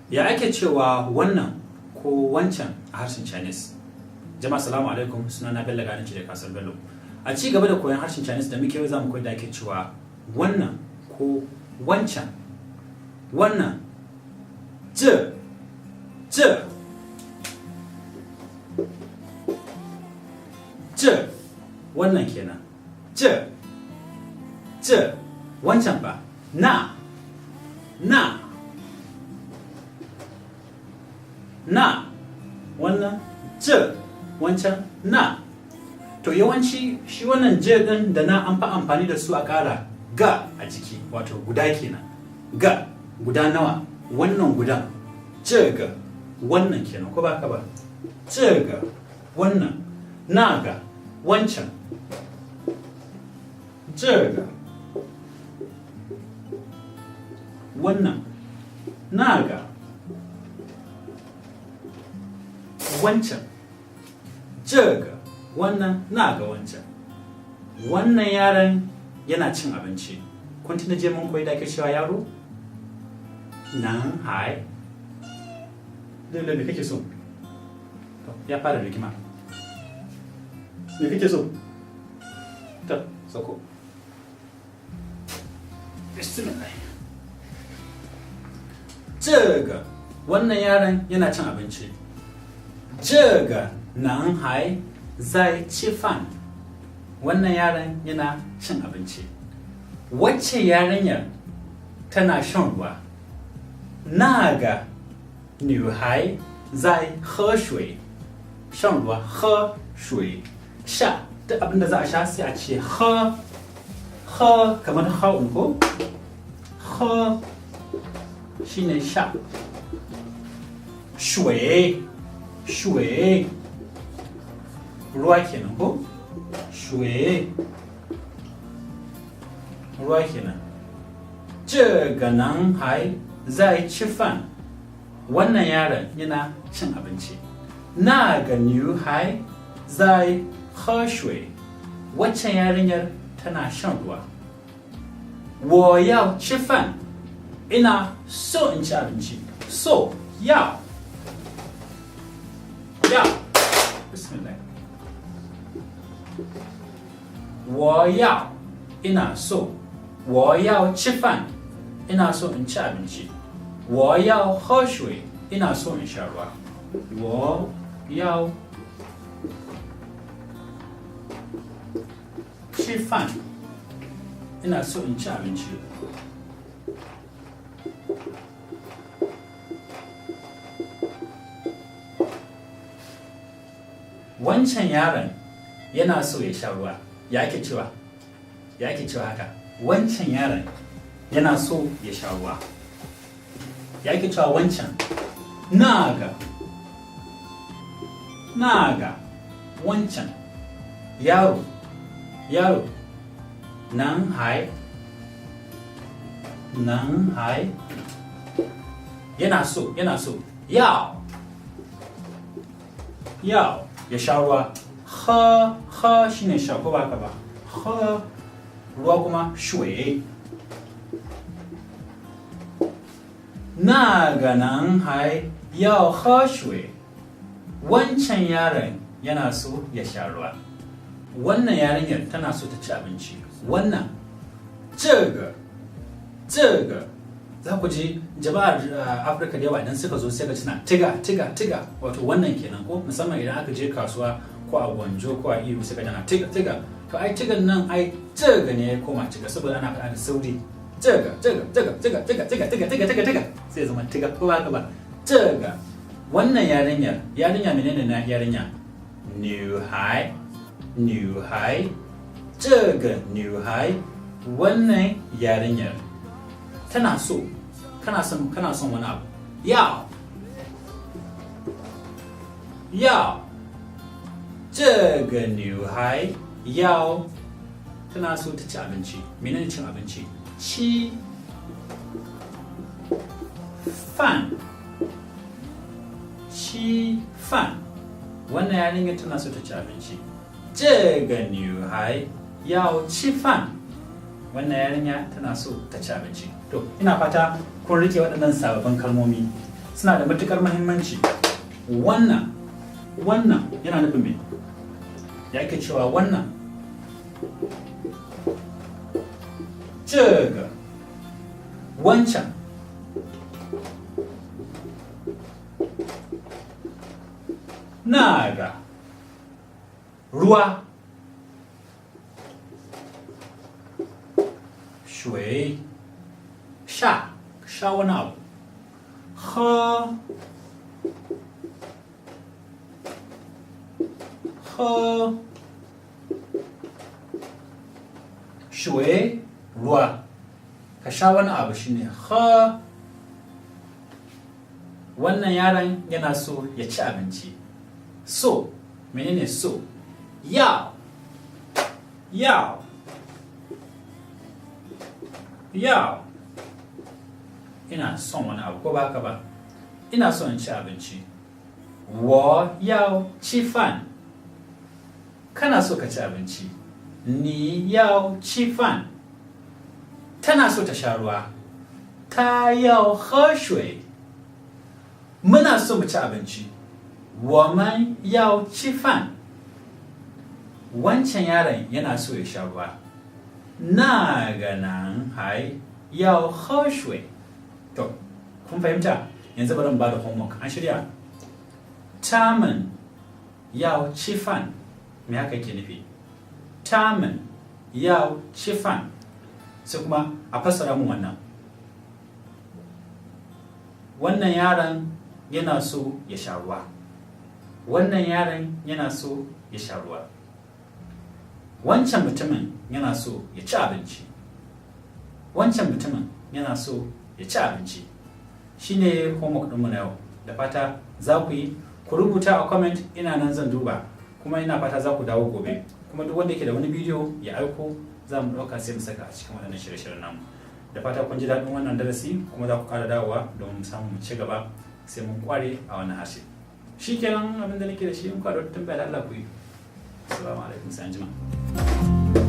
Ya ake cewa wannan ko wancan a harshen Chinese? Jama'a salamu alaikum, sunana Bello Garanci da kasar Bello. A ci gaba da koyon harshen Chinese da muke za mu koyi da ake cewa wannan ko wancan. Wannan ce wannan kenan. Ce wancan ba na wannan ce wancan na. To yawanci shi wannan je din da na an fa amfani da su a ƙara ga a jiki, wato guda kenan. Ga guda nawa, wannan gudan ce ga wannan kenan, ko ba ka ba? Ce ga wannan, na ga wancan, ce ga wannan, na ga wancan, ce ga wannan, na ga wancan. Wannan yaron yana cin abinci. Kun tuna je mun koyi da ake cewa yaro? Nan hai. Dole me kake so? Ya fara rigima. Me kake so? Ta, sako. Bismillah. Ce ga wannan yaron yana cin abinci. Ce ga nan hai zai ci fan. Wannan yaron yana cin abinci. Wacce yarinyar tana shan ruwa? Na ga女孩在喝水. Shan ruwa, 喝水. Sha, duk abin da za a sha sai a ce 喝. 喝 kamar ha'un ko? 喝 shine sha. 水 ruwa kenan ko? 水 ruwa kenan. 这个男孩在吃饭. Wannan yaron yana cin abinci. 那个女孩在喝水. Wacce yarinyar tana shan ruwa. 我要吃饭. Ina so in ci abinci. So, 要 Bismillah. 我要 ina so. 我要吃饭 ina so in ci abinci. 我要喝水 ina so in sha ruwa. 我要吃饭 ina so in ci abinci. Wancan yaron yana so ya sha ruwa. Ya ake cewa haka? Wancan yaron yana so ya sha ruwa. Ya ake cewa wancan? Naga wancan. Yaro nan hai yana so. Yao ya sha ruwa. 喝 shine sha, ko ba ka ba? 喝 ruwa kuma 水. 那个男孩要喝水. Wancan yaron yana so ya sha ruwa. Wannan yarinyar tana so ta ci abinci. Wannan 这个 za ku ji jama'ar Afirka da yawa idan suka zo sai ka tuna tiga, wato wannan kenan ko, musamman idan aka je kasuwa ko a Gwanjo ko a Iru sai ka tana tiga. To ai tigan nan ai 这个ne ya koma tiga saboda ana faɗa da sauri. 这个 sai zama tiga, ko ba ka ba? 这个 wannan yarinya menene na yarinya? 女孩 这个女孩 wannan yarinyar tana so, kana son wani abu. 要 这个女孩要 tana so ta ci abinci. Menene cin abinci? 吃饭 wannan yarinyar tana so ta ci abinci. 这个女孩要吃饭 wannan yarinya tana so ta ci abinci. To ina fata kun rike waɗannan sababbin kalmomi. suna da matukar muhimmanci. Wannan yana nufin me? Ya ake cewa wannan? 这个 wancan 那个 ruwa 水 sha wani abu 喝 水 ruwa ka sha wani abu shine 喝 wannan yaron yana so ya ci abinci. So menene so? 要 ina son wani abu ko ba haka ba? Ina son in ci abinci. 我要吃饭 kana so ka ci abinci. 你要吃饭 tana so ta sha ruwa. 她要喝水 muna so mu ci abinci. 我们要吃饭 wancan yaron yana so ya sha ruwa. 那个男孩要喝水 to kun fahimta? Yanzu bari mu bada homework. An shirya? 他们要吃饭 me haka yake nufi? 他们要吃饭 sai kuma a fassara mu wannan. Wannan yaron yana so ya sha ruwa. Wannan yaron yana so ya sha ruwa. Wancan mutumin yana so ya ci abinci. Wancan mutumin yana so ya ci abinci. Shine homework ɗinmu na yau. Da fata za ku yi, ku rubuta a comment, ina nan zan duba. Kuma ina fata za ku dawo gobe. Kuma duk wanda yake da wani bidiyo ya aiko, za mu ɗauka sai mu saka a cikin waɗannan shirye-shiryen namu. Da fata kun ji daɗin wannan darasi kuma za ku ƙara dawowa don mu samu mu ci gaba sai mun ƙware a wannan harshe. Shi kenan abin da nake da shi in ku da wata tambaya da Allah ku yi. Assalamu alaikum sai anjima.